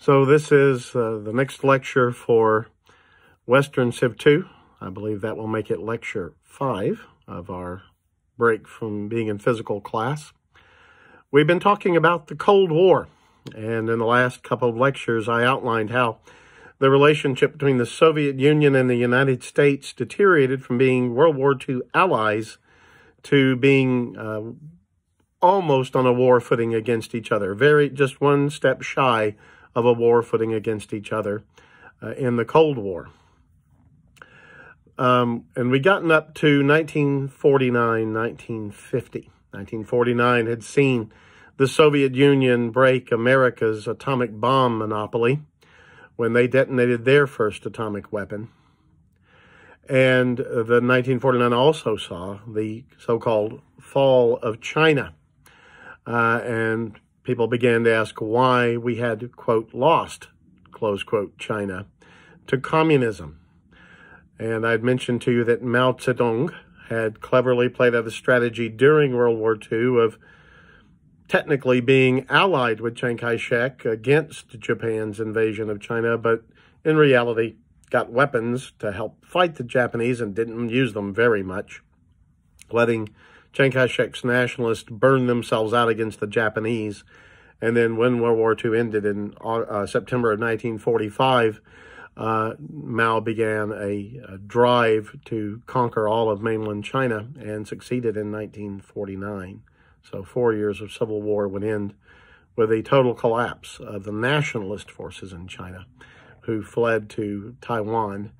So this is the next lecture for Western Civ 2. I believe that will make it lecture 5 of our break from being in physical class. We've been talking about the Cold War, and in the last couple of lectures I outlined how the relationship between the Soviet Union and the United States deteriorated from being World War II allies to being almost on a war footing against each other, just one step shy of a war footing against each other in the Cold War. And we gotten up to 1949, 1950. 1949 had seen the Soviet Union break America's atomic bomb monopoly when they detonated their first atomic weapon. And the 1949 also saw the so-called fall of China. And people began to ask why we had, quote, lost, close quote, China to communism. And I'd mentioned to you that Mao Zedong had cleverly played out a strategy during World War II of technically being allied with Chiang Kai-shek against Japan's invasion of China, but in reality got weapons to help fight the Japanese and didn't use them very much, letting Chiang Kai-shek's nationalists burned themselves out against the Japanese. And then when World War II ended in September of 1945, Mao began a drive to conquer all of mainland China and succeeded in 1949. So 4 years of civil war would end with a total collapse of the nationalist forces in China, who fled to Taiwan,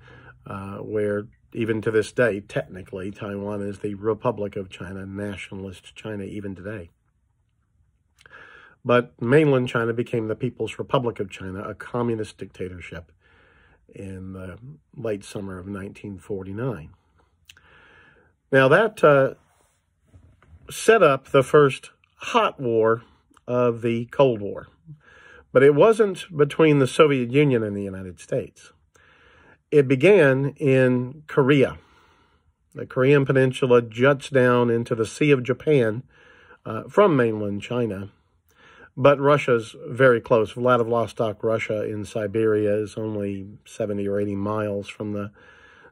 where even to this day, technically, Taiwan is the Republic of China, nationalist China even today. But mainland China became the People's Republic of China, a communist dictatorship, in the late summer of 1949. Now that set up the first hot war of the Cold War. But it wasn't between the Soviet Union and the United States. It began in Korea. The Korean Peninsula juts down into the Sea of Japan from mainland China. But Russia's very close. Vladivostok, Russia in Siberia is only 70 or 80 miles from the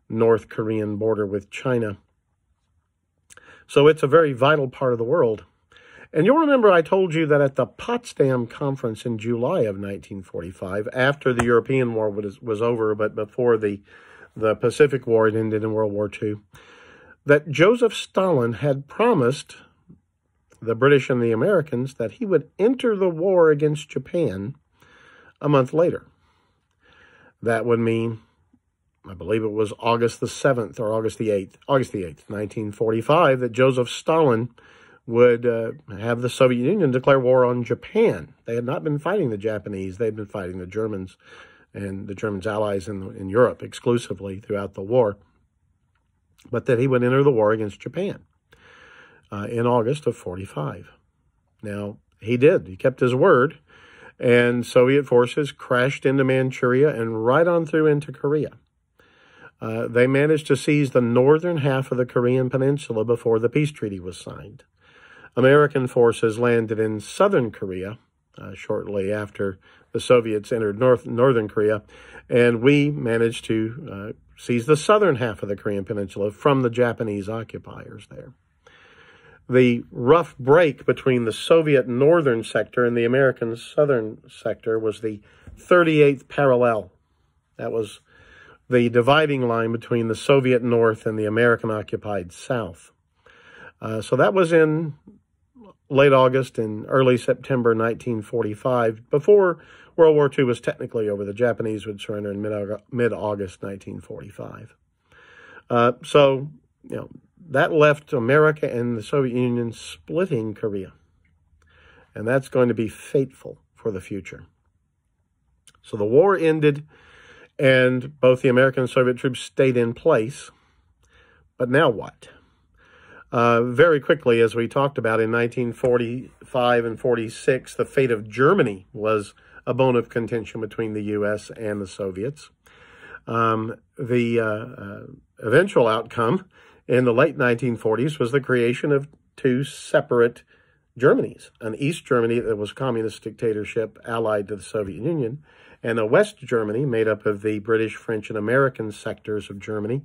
North Korean border with China. So it's a very vital part of the world. And you'll remember I told you that at the Potsdam Conference in July of 1945, after the European War was over, but before the Pacific War had ended in World War II, that Joseph Stalin had promised the British and the Americans that he would enter the war against Japan a month later. That would mean, I believe it was August the 7th or August the 8th, 1945, that Joseph Stalin would have the Soviet Union declare war on Japan. They had not been fighting the Japanese. They had been fighting the Germans and the Germans' allies in Europe exclusively throughout the war. But that he would enter the war against Japan in August of 45. Now, he did. He kept his word. And Soviet forces crashed into Manchuria and right on through into Korea. They managed to seize the northern half of the Korean peninsula before the peace treaty was signed. American forces landed in southern Korea shortly after the Soviets entered northern Korea, and we managed to seize the southern half of the Korean peninsula from the Japanese occupiers there. The rough break between the Soviet northern sector and the American southern sector was the 38th parallel. That was the dividing line between the Soviet north and the American-occupied south. So that was in late August and early September 1945, before World War II was technically over. The Japanese would surrender in mid-August 1945. So, that left America and the Soviet Union splitting Korea. And that's going to be fateful for the future. So the war ended, and both the American and Soviet troops stayed in place. But now what? Very quickly, as we talked about in 1945 and 46, the fate of Germany was a bone of contention between the U.S. and the Soviets. The eventual outcome in the late 1940s was the creation of two separate Germanys, an East Germany that was a communist dictatorship allied to the Soviet Union, and a West Germany made up of the British, French, and American sectors of Germany.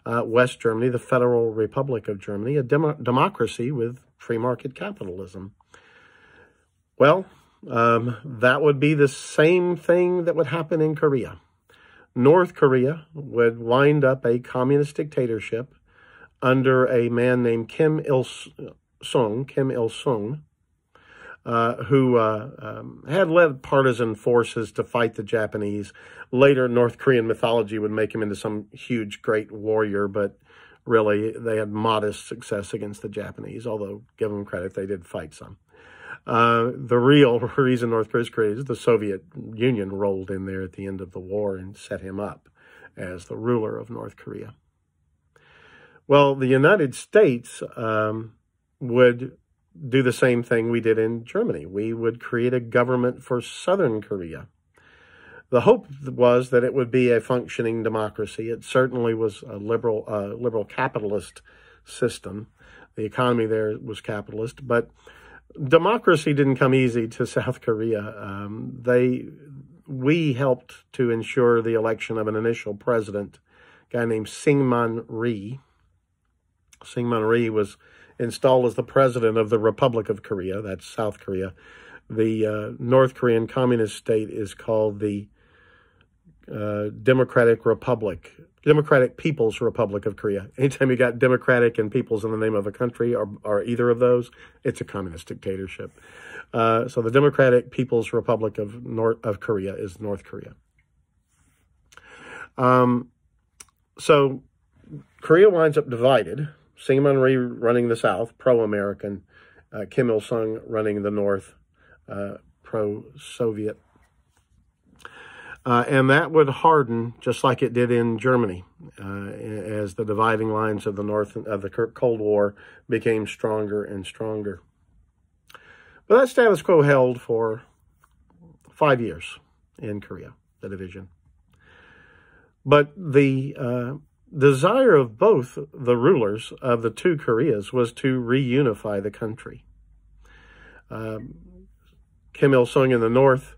West Germany, the Federal Republic of Germany, a democracy with free market capitalism. Well, that would be the same thing that would happen in Korea. North Korea would wind up a communist dictatorship under a man named Kim Il-sung, who had led partisan forces to fight the Japanese. Later, North Korean mythology would make him into some huge, great warrior, but really they had modest success against the Japanese, although, give them credit, they did fight some. The real reason North Korea is created is the Soviet Union rolled in there at the end of the war and set him up as the ruler of North Korea. Well, the United States would do the same thing we did in Germany. We would create a government for Southern Korea. The hope was that it would be a functioning democracy. It certainly was a liberal capitalist system. The economy there was capitalist, but democracy didn't come easy to South Korea. We helped to ensure the election of an initial president, a guy named Syngman Rhee. Syngman Rhee was installed as the president of the Republic of Korea, that's South Korea. The North Korean communist state is called the Democratic People's Republic of Korea. Anytime you got democratic and people's in the name of a country or either of those, it's a communist dictatorship. So the Democratic People's Republic of Korea is North Korea. So Korea winds up divided. Syngman Rhee running the South, pro-American. Kim Il-sung running the North, pro-Soviet. And that would harden, just like it did in Germany, as the dividing lines of the North of the Cold War became stronger and stronger. But that status quo held for 5 years in Korea, the division. But the desire of both the rulers of the two Koreas was to reunify the country. Kim Il-sung in the North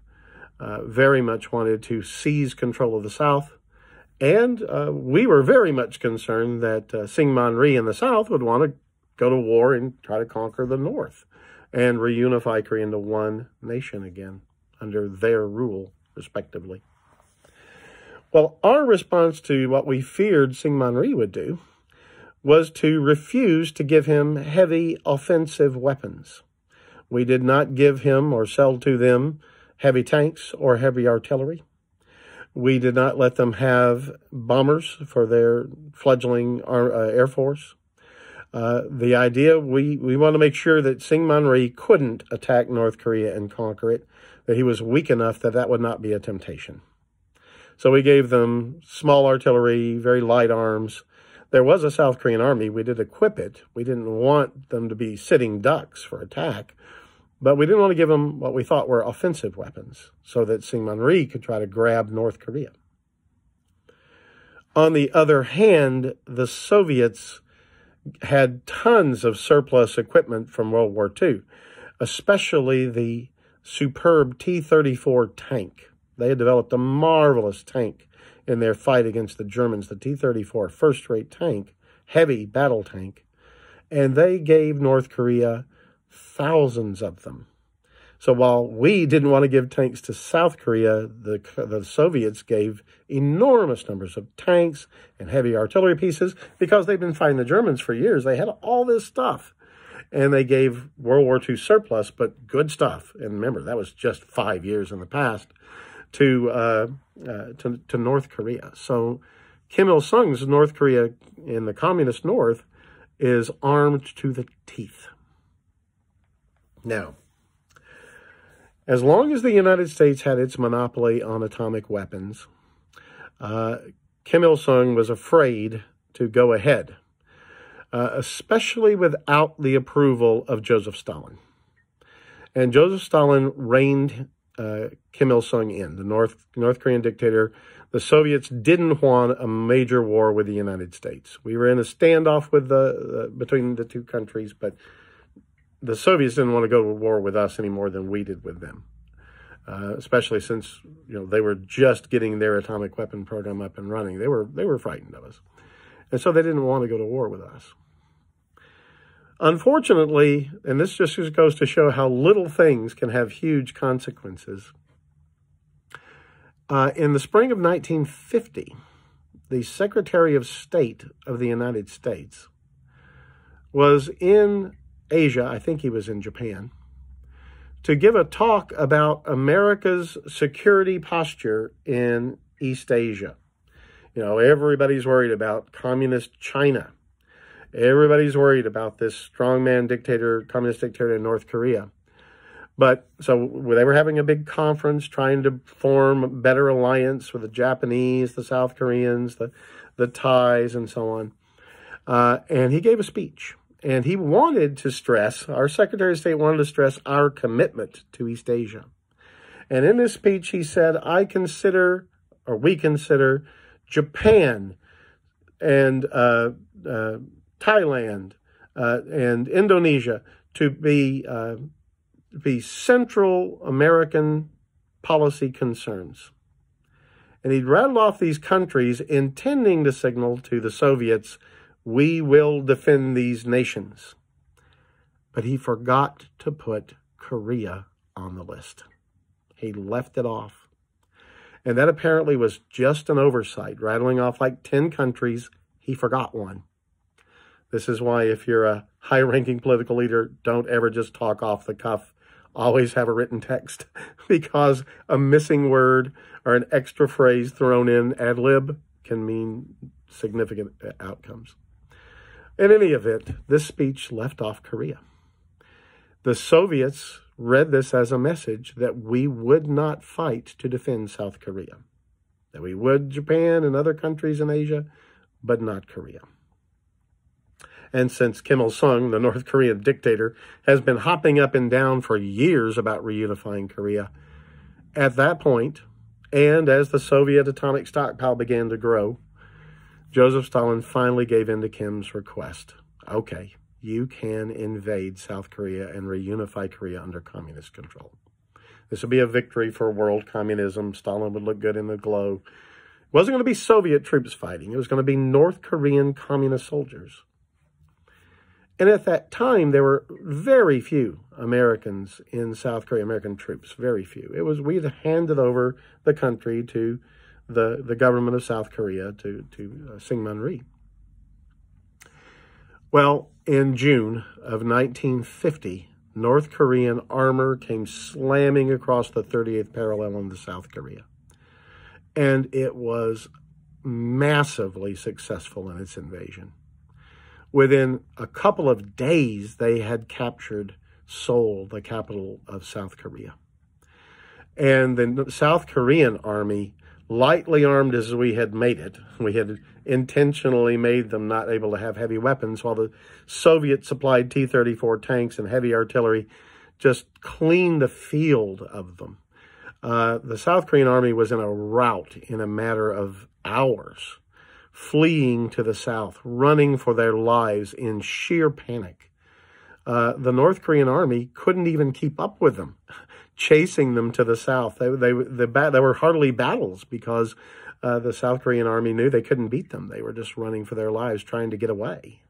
very much wanted to seize control of the South, and we were very much concerned that Syngman Rhee in the South would want to go to war and try to conquer the North and reunify Korea into one nation again under their rule, respectively. Well, our response to what we feared Syngman Rhee would do was to refuse to give him heavy offensive weapons. We did not give him or sell to them heavy tanks or heavy artillery. We did not let them have bombers for their fledgling Air Force. The idea, we want to make sure that Syngman Rhee couldn't attack North Korea and conquer it, that he was weak enough that that would not be a temptation. So we gave them small artillery, very light arms. There was a South Korean army. We did equip it. We didn't want them to be sitting ducks for attack, but we didn't want to give them what we thought were offensive weapons so that Syngman Rhee could try to grab North Korea. On the other hand, the Soviets had tons of surplus equipment from World War II, especially the superb T-34 tank. They had developed a marvelous tank in their fight against the Germans, the T-34, first-rate tank, heavy battle tank, and they gave North Korea thousands of them. So while we didn't want to give tanks to South Korea, the Soviets gave enormous numbers of tanks and heavy artillery pieces because they've been fighting the Germans for years. They had all this stuff, and they gave World War II surplus, but good stuff. And remember, that was just 5 years in the past. To North Korea. So Kim Il-sung's North Korea in the communist North is armed to the teeth. Now, as long as the United States had its monopoly on atomic weapons, Kim Il-sung was afraid to go ahead, especially without the approval of Joseph Stalin. And Joseph Stalin reined Kim Il-sung in, the North Korean dictator. The Soviets didn't want a major war with the United States. We were in a standoff with between the two countries, but the Soviets didn't want to go to war with us any more than we did with them, especially since they were just getting their atomic weapon program up and running. They were frightened of us, and so they didn't want to go to war with us. Unfortunately, and this just goes to show how little things can have huge consequences, in the spring of 1950, the Secretary of State of the United States was in Asia, I think he was in Japan, to give a talk about America's security posture in East Asia. Everybody's worried about communist China. Everybody's worried about this strongman dictator, communist dictator in North Korea. But so they were having a big conference trying to form a better alliance with the Japanese, the South Koreans, the Thais, and so on. And he gave a speech. And he wanted to stress, our Secretary of State wanted to stress our commitment to East Asia. And in this speech, he said, we consider Japan and Thailand and Indonesia to be Central American policy concerns. And he'd rattled off these countries intending to signal to the Soviets, we will defend these nations. But he forgot to put Korea on the list. He left it off. And that apparently was just an oversight, rattling off like 10 countries. He forgot one. This is why if you're a high-ranking political leader, don't ever just talk off the cuff. Always have a written text, because a missing word or an extra phrase thrown in ad lib can mean significant outcomes. In any event, this speech left off Korea. The Soviets read this as a message that we would not fight to defend South Korea, that we would Japan and other countries in Asia, but not Korea. And since Kim Il-sung, the North Korean dictator, has been hopping up and down for years about reunifying Korea, at that point, and as the Soviet atomic stockpile began to grow, Joseph Stalin finally gave in to Kim's request. Okay, you can invade South Korea and reunify Korea under communist control. This would be a victory for world communism. Stalin would look good in the glow. It wasn't going to be Soviet troops fighting. It was going to be North Korean communist soldiers. And at that time, there were very few Americans in South Korea, American troops, very few. We had handed over the country to the government of South Korea, to Syngman Rhee. Well, in June of 1950, North Korean armor came slamming across the 38th parallel into South Korea. And it was massively successful in its invasion. Within a couple of days, they had captured Seoul, the capital of South Korea. And the South Korean army, lightly armed as we had made it, we had intentionally made them not able to have heavy weapons, while the Soviet-supplied T-34 tanks and heavy artillery just cleaned the field of them. The South Korean army was in a rout in a matter of hours, fleeing to the south, running for their lives in sheer panic. The North Korean army couldn't even keep up with them, chasing them to the south. There were hardly battles because the South Korean army knew they couldn't beat them. They were just running for their lives, trying to get away.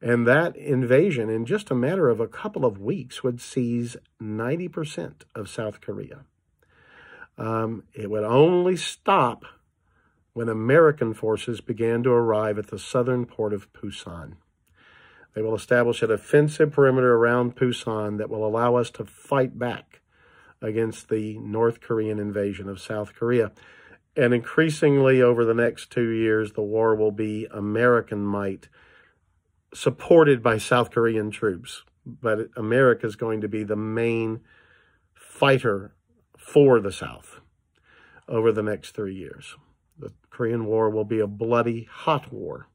And that invasion, in just a matter of a couple of weeks, would seize 90% of South Korea. It would only stop when American forces began to arrive at the southern port of Pusan. They will establish an offensive perimeter around Pusan that will allow us to fight back against the North Korean invasion of South Korea. And increasingly over the next 2 years, the war will be American might, supported by South Korean troops. But America is going to be the main fighter for the South over the next 3 years. The Korean War will be a bloody, hot war,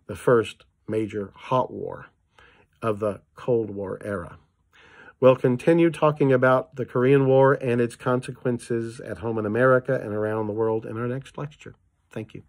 the first major hot war of the Cold War era. We'll continue talking about the Korean War and its consequences at home in America and around the world in our next lecture. Thank you.